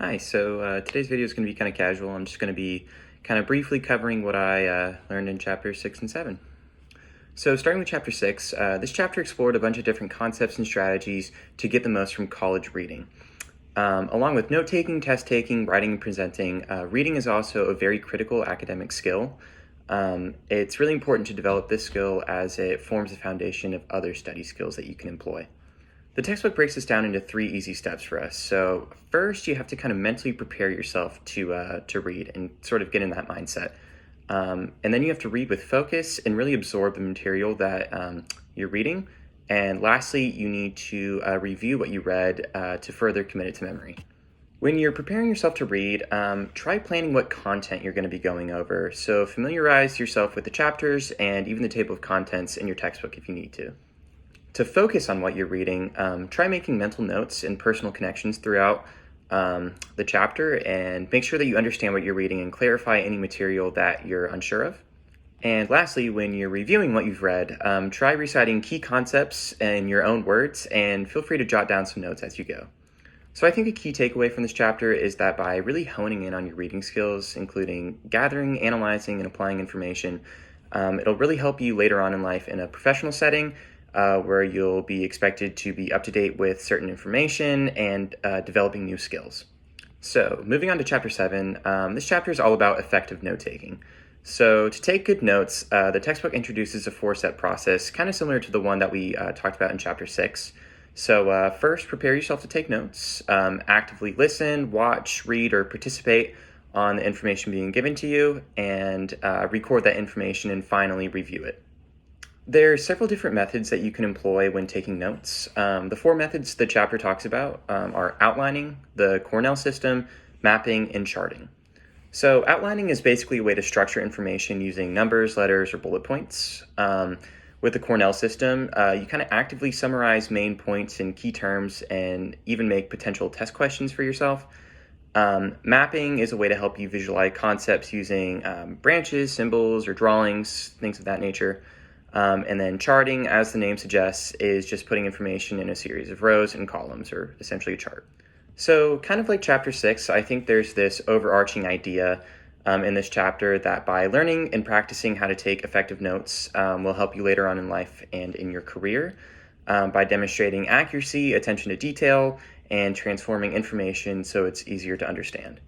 Hi, today's video is going to be kind of casual. I'm just going to be kind of briefly covering what I learned in chapter 6 and 7. So starting with chapter 6, this chapter explored a bunch of different concepts and strategies to get the most from college reading. Along with note-taking, test-taking, writing, and presenting, reading is also a very critical academic skill. It's really important to develop this skill as it forms the foundation of other study skills that you can employ. The textbook breaks this down into 3 easy steps for us. So first, you have to kind of mentally prepare yourself to read and sort of get in that mindset. And then you have to read with focus and really absorb the material that you're reading. And lastly, you need to review what you read to further commit it to memory. When you're preparing yourself to read, try planning what content you're going to be going over. So familiarize yourself with the chapters and even the table of contents in your textbook if you need to. To focus on what you're reading, try making mental notes and personal connections throughout the chapter, and make sure that you understand what you're reading and clarify any material that you're unsure of. And lastly, when you're reviewing what you've read, try reciting key concepts in your own words, and feel free to jot down some notes as you go. So I think a key takeaway from this chapter is that by really honing in on your reading skills, including gathering, analyzing, and applying information, it'll really help you later on in life in a professional setting, where you'll be expected to be up to date with certain information and developing new skills. So moving on to chapter 7, this chapter is all about effective note-taking. So to take good notes, the textbook introduces a 4-step process, kind of similar to the one that we talked about in chapter 6. So first, prepare yourself to take notes. Actively listen, watch, read, or participate on the information being given to you, and record that information, and finally review it. There are several different methods that you can employ when taking notes. The 4 methods the chapter talks about are outlining, the Cornell system, mapping, and charting. So outlining is basically a way to structure information using numbers, letters, or bullet points. With the Cornell system, you kind of actively summarize main points and key terms and even make potential test questions for yourself. Mapping is a way to help you visualize concepts using branches, symbols, or drawings, things of that nature. And then charting, as the name suggests, is just putting information in a series of rows and columns, or essentially a chart. So kind of like chapter 6, I think there's this overarching idea in this chapter that by learning and practicing how to take effective notes will help you later on in life and in your career by demonstrating accuracy, attention to detail, and transforming information so it's easier to understand.